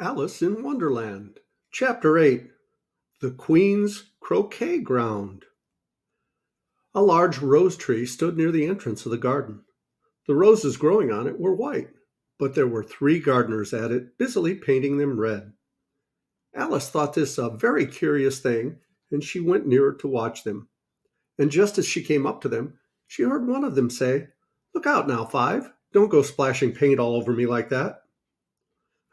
Alice in Wonderland. Chapter 8. The Queen's Croquet Ground. A large rose tree stood near the entrance of the garden. The roses growing on it were white, but there were 3 gardeners at it, busily painting them red. Alice thought this a very curious thing, and she went nearer to watch them. And just as she came up to them, she heard one of them say, "Look out now, Five. Don't go splashing paint all over me like that."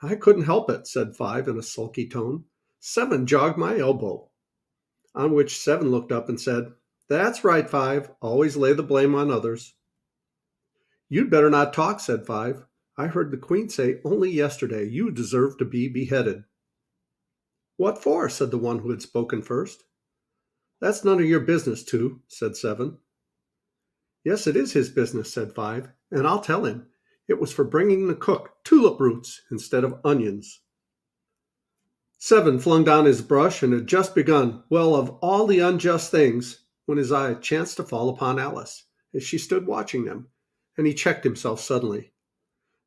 "I couldn't help it," said Five in a sulky tone. "Seven jogged my elbow." On which Seven looked up and said, "That's right, Five. Always lay the blame on others." "You'd better not talk," said Five. "I heard the Queen say only yesterday you deserve to be beheaded." "What for?" said the one who had spoken first. "That's none of your business, Two," said Seven. "Yes, it is his business," said Five, "and I'll tell him. It was for bringing the cook tulip roots instead of onions." Seven flung down his brush and had just begun, well, of all the unjust things, when his eye chanced to fall upon Alice, as she stood watching them, and he checked himself suddenly.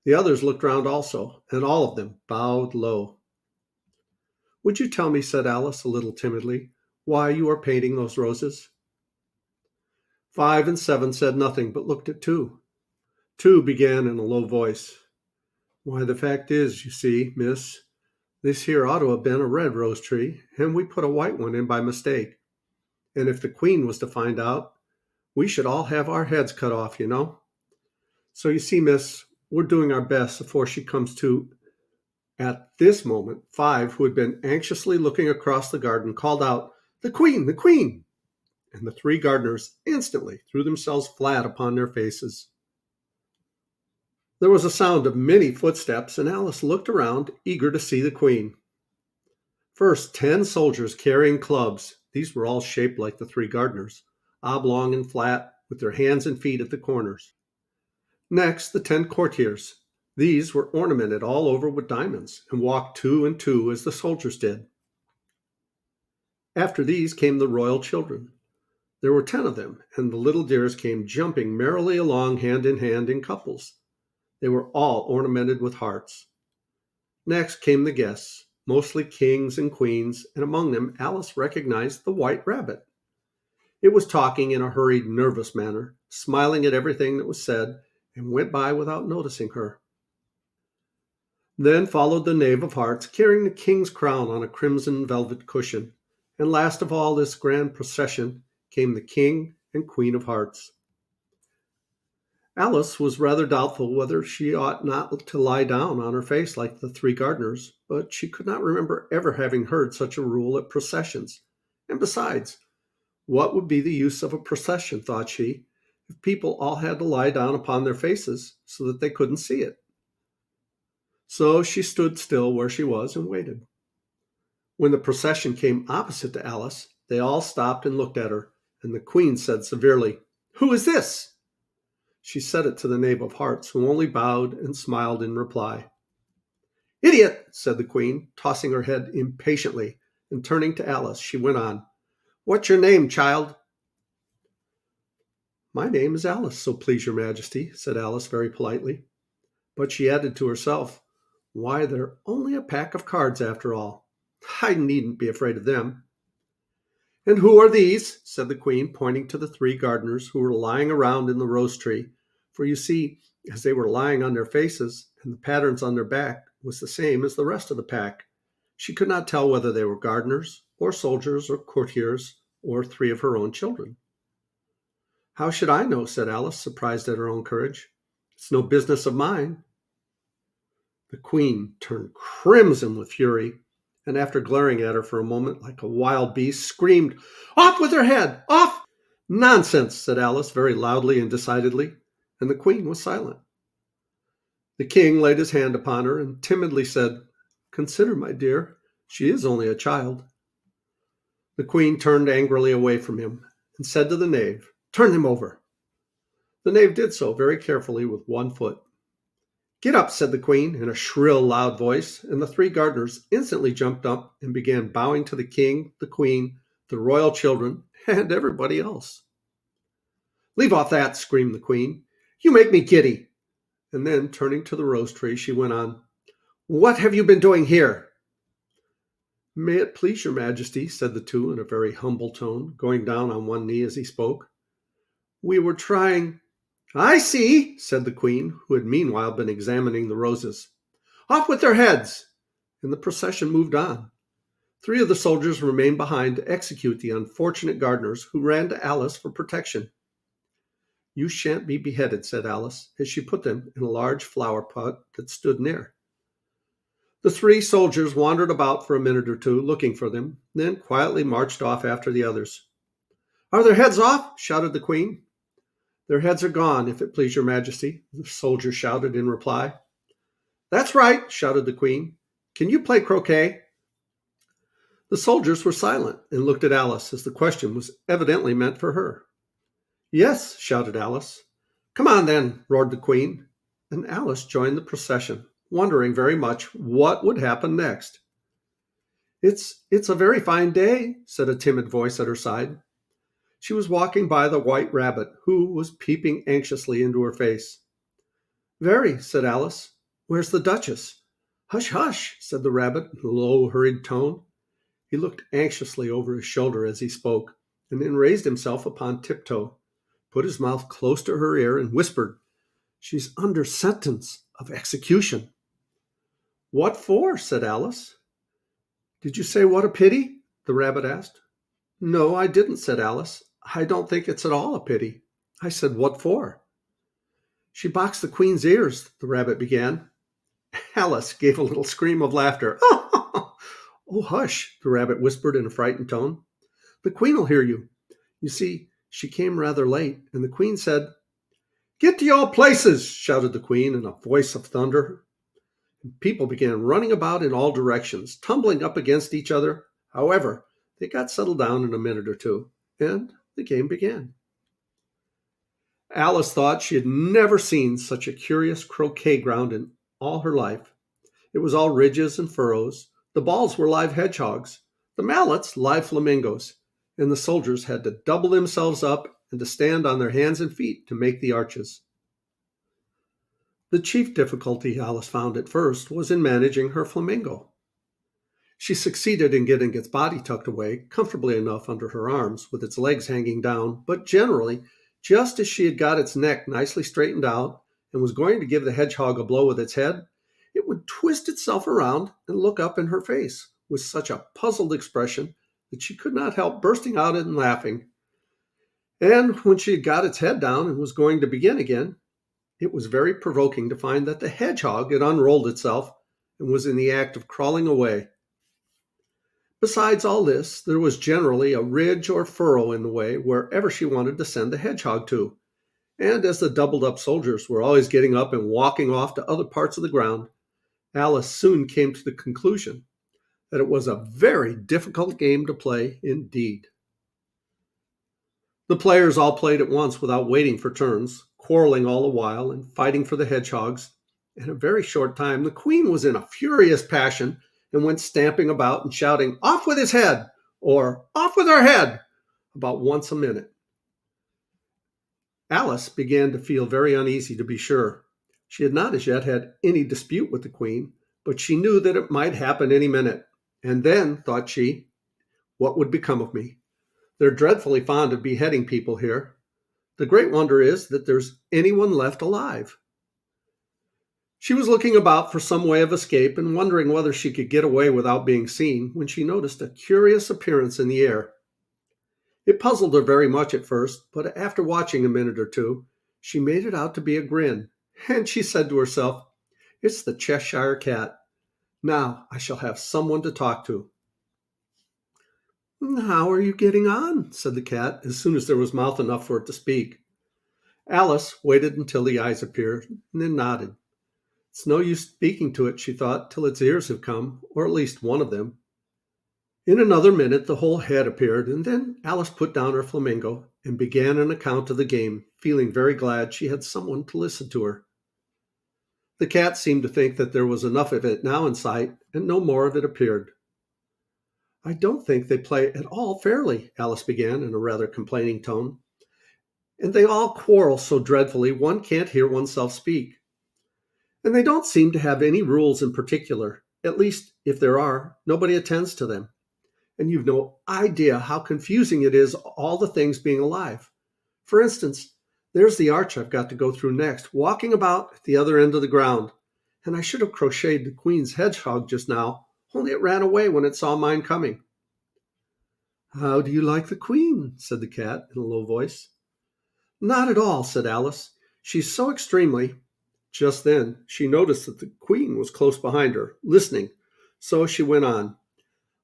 The others looked round also, and all of them bowed low. "Would you tell me," said Alice, a little timidly, "why you are painting those roses?" Five and Seven said nothing, but looked at Two. Two began in a low voice. "Why, the fact is, you see, miss, this here ought to have been a red rose tree, and we put a white one in by mistake. And if the Queen was to find out, we should all have our heads cut off, you know. So you see, miss, we're doing our best afore she comes to." At this moment, Five, who had been anxiously looking across the garden, called out, "The Queen! The Queen!" And the 3 gardeners instantly threw themselves flat upon their faces. There was a sound of many footsteps, and Alice looked around, eager to see the Queen. First, 10 soldiers carrying clubs. These were all shaped like the 3 gardeners, oblong and flat, with their hands and feet at the corners. Next, the 10 courtiers. These were ornamented all over with diamonds, and walked 2 and 2 as the soldiers did. After these came the royal children. There were 10 of them, and the little dears came jumping merrily along hand in couples. They were all ornamented with hearts. Next came the guests, mostly kings and queens, and among them Alice recognized the White Rabbit. It was talking in a hurried, nervous manner, smiling at everything that was said, and went by without noticing her. Then followed the Knave of Hearts, carrying the king's crown on a crimson velvet cushion, and last of all this grand procession came the King and Queen of Hearts. Alice was rather doubtful whether she ought not to lie down on her face like the 3 gardeners, but she could not remember ever having heard such a rule at processions. And besides, what would be the use of a procession, thought she, if people all had to lie down upon their faces so that they couldn't see it? So she stood still where she was and waited. When the procession came opposite to Alice, they all stopped and looked at her, and the Queen said severely, "Who is this?" She said it to the Knave of Hearts, who only bowed and smiled in reply. "Idiot!" said the Queen, tossing her head impatiently, and turning to Alice, she went on, "What's your name, child?" "My name is Alice, so please your Majesty," said Alice very politely. But she added to herself, "Why, they're only a pack of cards after all. I needn't be afraid of them." "And who are these?" said the Queen, pointing to the 3 gardeners who were lying around in the rose tree, for you see, as they were lying on their faces, and the patterns on their back was the same as the rest of the pack, she could not tell whether they were gardeners, or soldiers, or courtiers, or 3 of her own children. "How should I know?" said Alice, surprised at her own courage. "It's no business of mine." The Queen turned crimson with fury, and after glaring at her for a moment like a wild beast, screamed, "Off with her head! Off!" "Nonsense!" said Alice very loudly and decidedly, and the Queen was silent. The King laid his hand upon her and timidly said, "Consider, my dear, she is only a child." The Queen turned angrily away from him and said to the Knave, "Turn him over." The Knave did so very carefully with one foot. "Get up," said the Queen in a shrill, loud voice, and the 3 gardeners instantly jumped up and began bowing to the King, the Queen, the royal children, and everybody else. "Leave off that," screamed the Queen. "You make me giddy." And then, turning to the rose tree, she went on, What have you been doing here? May it please your majesty, said the two in a very humble tone, going down on one knee as he spoke. We were trying. I see, said the queen, who had meanwhile been examining the roses. Off with their heads! And the procession moved on. 3 of the soldiers remained behind to execute the unfortunate gardeners, who ran to Alice for protection. You shan't be beheaded, said Alice, as she put them in a large flower pot that stood near. The 3 soldiers wandered about for a minute or two, looking for them, then quietly marched off after the others. Are their heads off? Shouted the queen. Their heads are gone, if it please your majesty, the soldier shouted in reply. That's right, shouted the queen. Can you play croquet? The soldiers were silent and looked at Alice, as the question was evidently meant for her. Yes, shouted Alice. Come on then, roared the queen, and Alice joined the procession, wondering very much what would happen next. It's a very fine day, said a timid voice at her side. She was walking by the white rabbit, who was peeping anxiously into her face. Very, said Alice. Where's the Duchess? Hush, hush, said the rabbit in a low, hurried tone. He looked anxiously over his shoulder as he spoke, and then raised himself upon tiptoe, put his mouth close to her ear, and whispered, She's under sentence of execution. What for? Said Alice. Did you say what a pity? The rabbit asked. No, I didn't, said Alice. I don't think it's at all a pity. I said, what for? She boxed the queen's ears, the rabbit began. Alice gave a little scream of laughter. Oh, hush, the rabbit whispered in a frightened tone. The queen will hear you. You see, she came rather late, and the queen said, Get to your places, shouted the queen in a voice of thunder. And people began running about in all directions, tumbling up against each other. However, they got settled down in a minute or two, and the game began. Alice thought she had never seen such a curious croquet ground in all her life. It was all ridges and furrows. The balls were live hedgehogs, the mallets live flamingos, and the soldiers had to double themselves up and to stand on their hands and feet to make the arches. The chief difficulty Alice found at first was in managing her flamingo. She succeeded in getting its body tucked away comfortably enough under her arms, with its legs hanging down, but generally, just as she had got its neck nicely straightened out and was going to give the hedgehog a blow with its head, it would twist itself around and look up in her face with such a puzzled expression that she could not help bursting out in laughing. And when she had got its head down and was going to begin again, it was very provoking to find that the hedgehog had unrolled itself and was in the act of crawling away. Besides all this, there was generally a ridge or furrow in the way wherever she wanted to send the hedgehog to, and as the doubled-up soldiers were always getting up and walking off to other parts of the ground, Alice soon came to the conclusion that it was a very difficult game to play indeed. The players all played at once without waiting for turns, quarreling all the while and fighting for the hedgehogs. In a very short time, the queen was in a furious passion and went stamping about and shouting, Off with his head! Or Off with her head! About once a minute. Alice began to feel very uneasy, to be sure. She had not as yet had any dispute with the queen, but she knew that it might happen any minute. And then, thought she, what would become of me? They're dreadfully fond of beheading people here. The great wonder is that there's anyone left alive. She was looking about for some way of escape and wondering whether she could get away without being seen when she noticed a curious appearance in the air. It puzzled her very much at first, but after watching a minute or two, she made it out to be a grin, and she said to herself, It's the Cheshire Cat. Now I shall have someone to talk to. How are you getting on? Said the cat, as soon as there was mouth enough for it to speak. Alice waited until the eyes appeared, and then nodded. It's no use speaking to it, she thought, till its ears have come, or at least one of them. In another minute the whole head appeared, and then Alice put down her flamingo and began an account of the game, feeling very glad she had someone to listen to her. The cat seemed to think that there was enough of it now in sight, and no more of it appeared. I don't think they play at all fairly, Alice began in a rather complaining tone. And they all quarrel so dreadfully one can't hear oneself speak. And they don't seem to have any rules in particular. At least, if there are, nobody attends to them. And you've no idea how confusing it is, all the things being alive. For instance, there's the arch I've got to go through next, walking about at the other end of the ground. And I should have crocheted the queen's hedgehog just now, only it ran away when it saw mine coming. How do you like the queen? Said the cat in a low voice. Not at all, said Alice. She's so extremely. Just then she noticed that the queen was close behind her, listening. So she went on.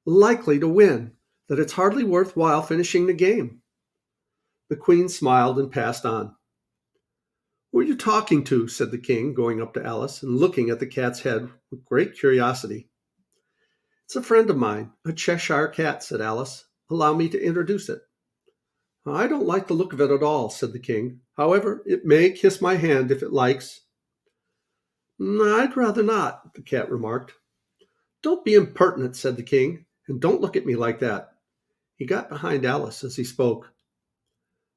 Likely to win, that it's hardly worthwhile finishing the game. The queen smiled and passed on. Who are you talking to? Said the king, going up to Alice and looking at the cat's head with great curiosity. It's a friend of mine, a Cheshire cat, said Alice. Allow me to introduce it. I don't like the look of it at all, said the king. However, it may kiss my hand if it likes. I'd rather not, the cat remarked. Don't be impertinent, said the king, and don't look at me like that. He got behind Alice as he spoke.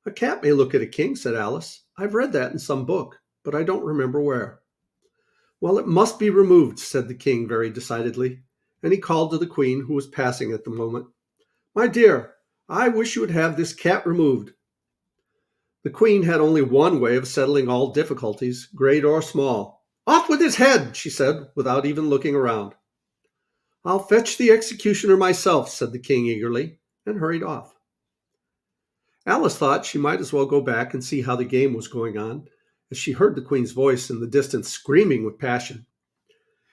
A cat may look at a king, said Alice. I've read that in some book, but I don't remember where. Well, it must be removed, said the king very decidedly, and he called to the queen, who was passing at the moment. My dear, I wish you would have this cat removed. The queen had only one way of settling all difficulties, great or small. Off with his head, she said, without even looking around. I'll fetch the executioner myself, said the king eagerly, and hurried off. Alice thought she might as well go back and see how the game was going on, as she heard the queen's voice in the distance screaming with passion.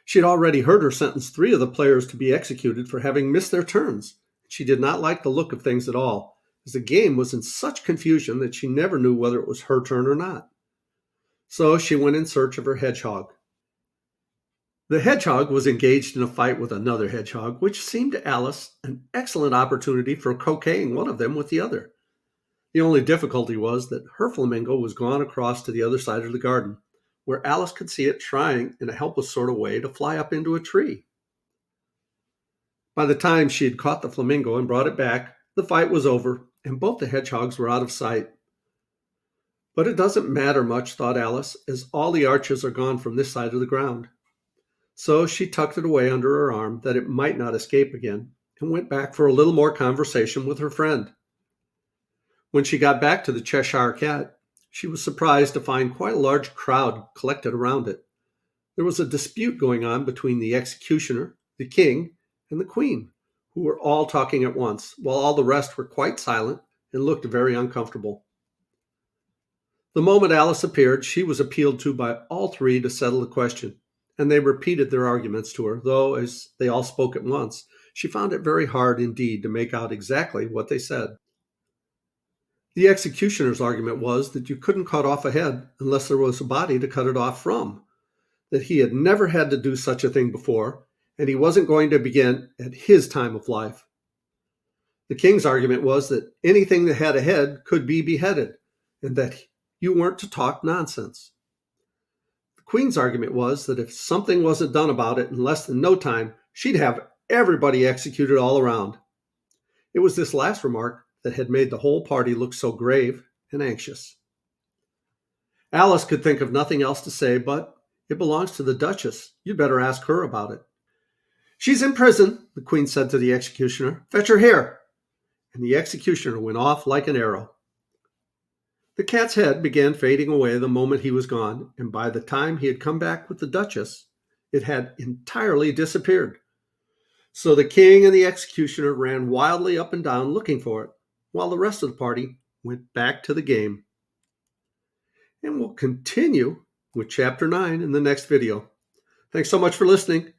She had already heard her sentence 3 of the players to be executed for having missed their turns. She did not like the look of things at all, as the game was in such confusion that she never knew whether it was her turn or not. So she went in search of her hedgehog. The hedgehog was engaged in a fight with another hedgehog, which seemed to Alice an excellent opportunity for croqueting one of them with the other. The only difficulty was that her flamingo was gone across to the other side of the garden, where Alice could see it trying in a helpless sort of way to fly up into a tree. By the time she had caught the flamingo and brought it back, the fight was over, and both the hedgehogs were out of sight. But it doesn't matter much, thought Alice, as all the arches are gone from this side of the ground. So she tucked it away under her arm that it might not escape again, and went back for a little more conversation with her friend. When she got back to the Cheshire Cat, she was surprised to find quite a large crowd collected around it. There was a dispute going on between the executioner, the king, and the queen, who were all talking at once, while all the rest were quite silent and looked very uncomfortable. The moment Alice appeared, she was appealed to by all 3 to settle the question, and they repeated their arguments to her, though, as they all spoke at once, she found it very hard indeed to make out exactly what they said. The executioner's argument was that you couldn't cut off a head unless there was a body to cut it off from, that he had never had to do such a thing before, and he wasn't going to begin at his time of life. The king's argument was that anything that had a head could be beheaded, and that you weren't to talk nonsense. The queen's argument was that if something wasn't done about it in less than no time, she'd have everybody executed all around. It was this last remark that had made the whole party look so grave and anxious. Alice could think of nothing else to say, but it belongs to the Duchess. You'd better ask her about it. She's in prison, the queen said to the executioner. Fetch her here. And the executioner went off like an arrow. The cat's head began fading away the moment he was gone, and by the time he had come back with the Duchess, it had entirely disappeared. So the king and the executioner ran wildly up and down looking for it, while the rest of the party went back to the game. And we'll continue with Chapter 9 in the next video. Thanks so much for listening.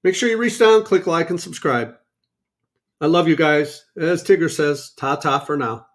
Make sure you reach down, click like, and subscribe. I love you guys. As Tigger says, ta-ta for now.